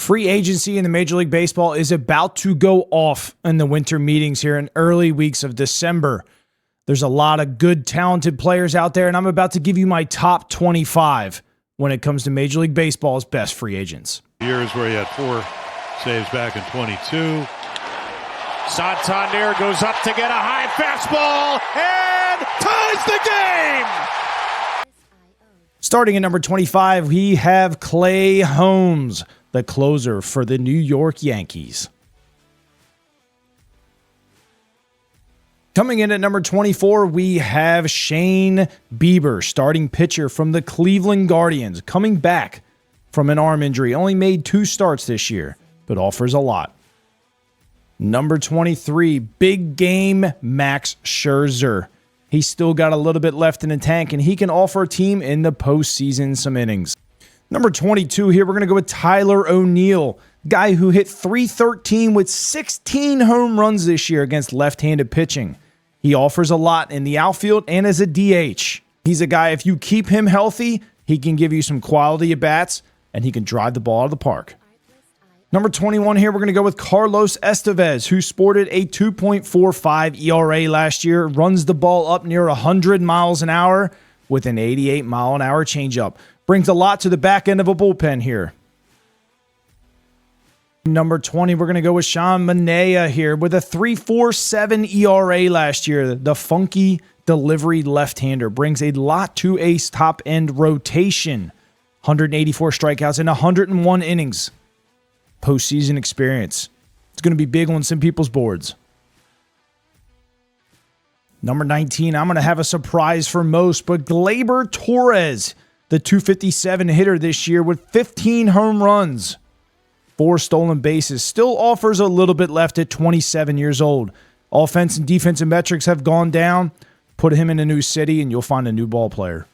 Free agency in the Major League Baseball is about to go off in the winter meetings here in early weeks of December. There's a lot of good, talented players out there, and I'm about to give you my top 25 when it comes to Major League Baseball's best free agents. Years where he had 4 saves back in 22. Santander goes up to get a high fastball and ties the game! Starting at number 25, we have Clay Holmes, the closer for the New York Yankees. Coming in at number 24, we have Shane Bieber, starting pitcher from the Cleveland Guardians, coming back from an arm injury. Only made 2 starts this year, but offers a lot. Number 23, big game Max Scherzer. He's still got a little bit left in the tank, and he can offer a team in the postseason some innings. Number 22 here, we're going to go with Tyler O'Neill, guy who hit .313 with 16 home runs this year against left-handed pitching. He offers a lot in the outfield and as a DH. He's a guy, if you keep him healthy, he can give you some quality at-bats, and he can drive the ball out of the park. Number 21 here, we're going to go with Carlos Estevez, who sported a 2.45 ERA last year, runs the ball up near 100 miles an hour with an 88-mile-an-hour changeup. Brings a lot to the back end of a bullpen here. Number 20, we're going to go with Sean Manaea here with a 3.47 ERA last year. The funky delivery left-hander brings a lot to a top-end rotation. 184 strikeouts in 101 innings. Postseason experience. It's going to be big on some people's boards. Number 19, I'm going to have a surprise for most, but Gleyber Torres, the 257 hitter this year with 15 home runs, 4 stolen bases, still offers a little bit left at 27 years old. Offense and defensive metrics have gone down. Put him in a new city and you'll find a new ball player.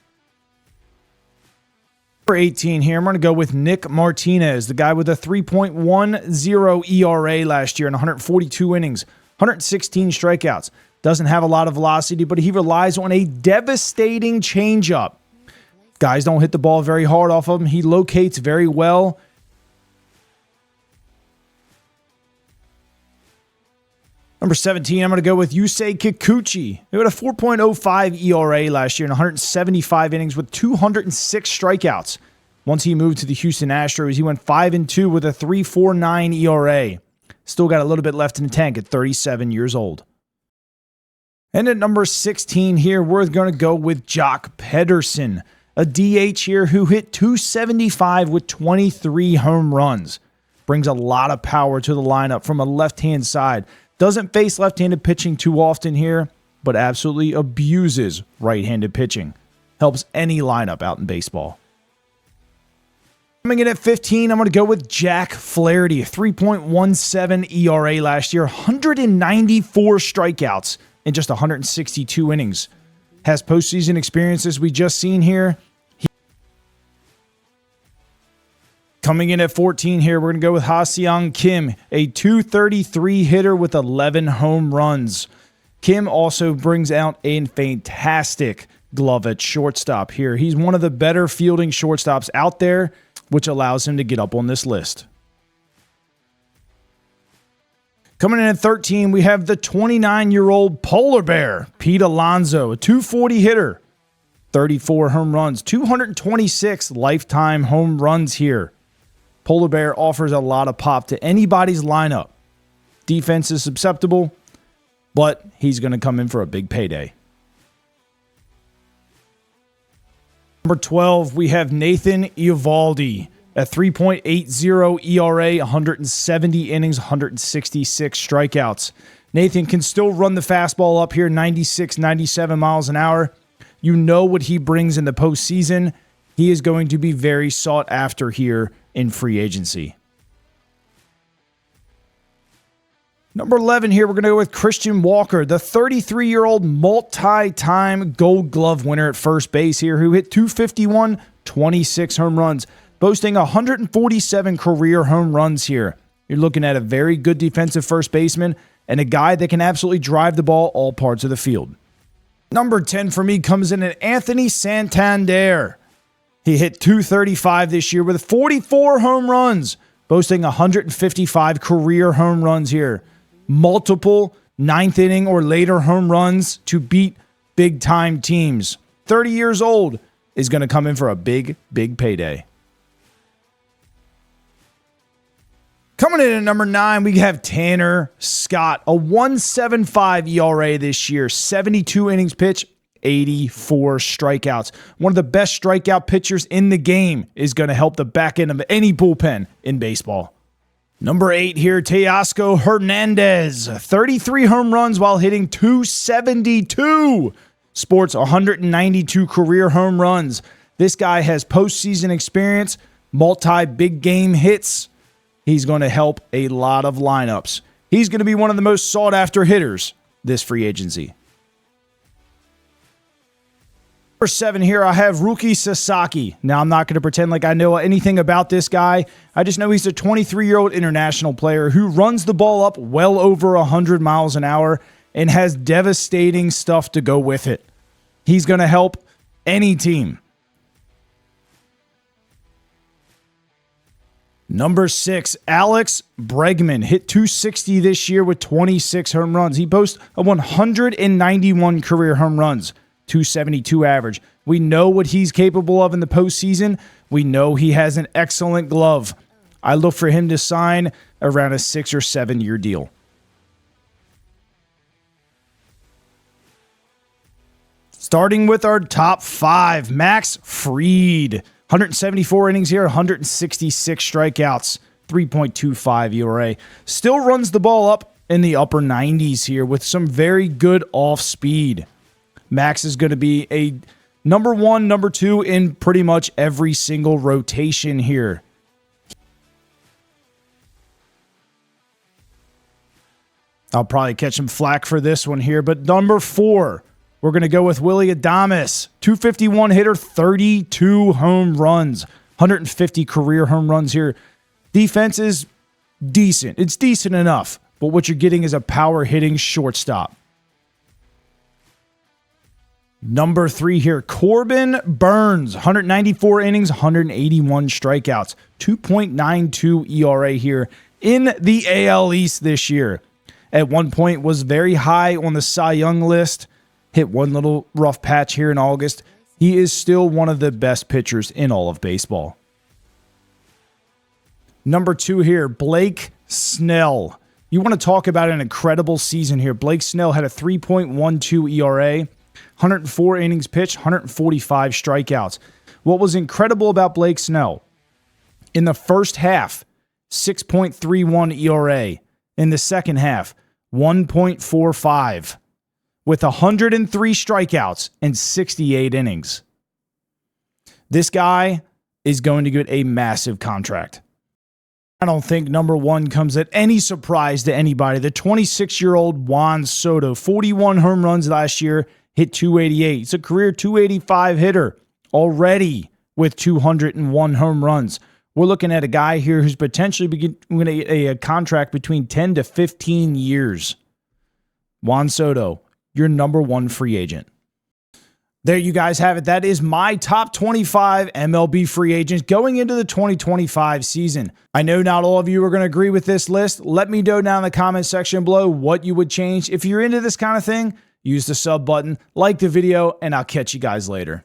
Number 18 here, I'm going to go with Nick Martinez, the guy with a 3.10 ERA last year in 142 innings, 116 strikeouts. Doesn't have a lot of velocity, but he relies on a devastating changeup. Guys don't hit the ball very hard off of him. He locates very well. Number 17, I'm going to go with Yusei Kikuchi. He had a 4.05 ERA last year in 175 innings with 206 strikeouts. Once he moved to the Houston Astros, he went 5-2 with a 3.49 ERA. Still got a little bit left in the tank at 37 years old. And at number 16 here, we're going to go with Jock Pederson, a DH here who hit .275 with 23 home runs. Brings a lot of power to the lineup from a left-hand side. Doesn't face left-handed pitching too often here, but absolutely abuses right-handed pitching. Helps any lineup out in baseball. Coming in at 15, I'm going to go with Jack Flaherty, 3.17 ERA last year, 194 strikeouts in just 162 innings. Has postseason experience as we just seen here. Coming in at 14 here, we're going to go with Ha-Seong Kim, a 233 hitter with 11 home runs. Kim also brings out a fantastic glove at shortstop here. He's one of the better fielding shortstops out there, which allows him to get up on this list. Coming in at 13, we have the 29-year-old polar bear, Pete Alonso, a 240 hitter, 34 home runs, 226 lifetime home runs here. Polar Bear offers a lot of pop to anybody's lineup. Defense is susceptible, but he's going to come in for a big payday. Number 12, we have Nathan Eovaldi at 3.80 ERA, 170 innings, 166 strikeouts. Nathan can still run the fastball up here, 96, 97 miles an hour. You know what he brings in the postseason. He is going to be very sought after here in free agency. Number 11 here, we're going to go with Christian Walker, the 33-year-old multi-time Gold Glove winner at first base here, who hit .251, 26 home runs, boasting 147 career home runs here. You're looking at a very good defensive first baseman and a guy that can absolutely drive the ball all parts of the field. Number 10 for me comes in at Anthony Santander. He hit .235 this year with 44 home runs, boasting 155 career home runs here. Multiple ninth inning or later home runs to beat big-time teams. 30 years old, is going to come in for a big, big payday. Coming in at number 9, we have Tanner Scott, a 1.75 ERA this year, 72 innings pitched, 84 strikeouts. One of the best strikeout pitchers in the game, is going to help the back end of any bullpen in baseball. Number 8 here, Teoscar Hernandez, 33 home runs while hitting 272. Sports 192 career home runs. This guy has postseason experience, multi-big game hits. He's going to help a lot of lineups. He's going to be one of the most sought-after hitters this free agency. Number 7 here, I have Rookie Sasaki. Now, I'm not going to pretend like I know anything about this guy. I just know he's a 23-year-old international player who runs the ball up well over 100 miles an hour and has devastating stuff to go with it. He's going to help any team. Number 6, Alex Bregman hit 260 this year with 26 home runs. He boasts a 191 career home runs, 272 average. We know what he's capable of in the postseason. We know he has an excellent glove. I look for him to sign around a 6 or 7 year deal. Starting with our top 5, Max Fried. 174 innings here, 166 strikeouts, 3.25 ERA. Still runs the ball up in the upper 90s here with some very good off speed. Max is going to be a number 1, number 2 in pretty much every single rotation here. I'll probably catch some flack for this one here, but number 4, we're going to go with Willy Adames, 251 hitter, 32 home runs, 150 career home runs here. Defense is decent. It's decent enough, but what you're getting is a power hitting shortstop. Number 3 here, Corbin Burnes, 194 innings, 181 strikeouts, 2.92 ERA here in the AL East this year. At one point was very high on the Cy Young list. Hit one little rough patch here in August. He is still one of the best pitchers in all of baseball. Number 2 here, Blake Snell. You want to talk about an incredible season here. Blake Snell had a 3.12 ERA, 104 innings pitched, 145 strikeouts. What was incredible about Blake Snell? In the first half, 6.31 ERA. In the second half, 1.45. with 103 strikeouts and 68 innings. This guy is going to get a massive contract. I don't think number 1 comes at any surprise to anybody. The 26-year-old Juan Soto, 41 home runs last year, hit 288. He's a career 285 hitter already with 201 home runs. We're looking at a guy here who's potentially going to get a contract between 10 to 15 years. Juan Soto, your number 1 free agent. There you guys have it. That is my top 25 MLB free agents going into the 2025 season. I know not all of you are going to agree with this list. Let me know down in the comment section below what you would change. If you're into this kind of thing, use the sub button, like the video, and I'll catch you guys later.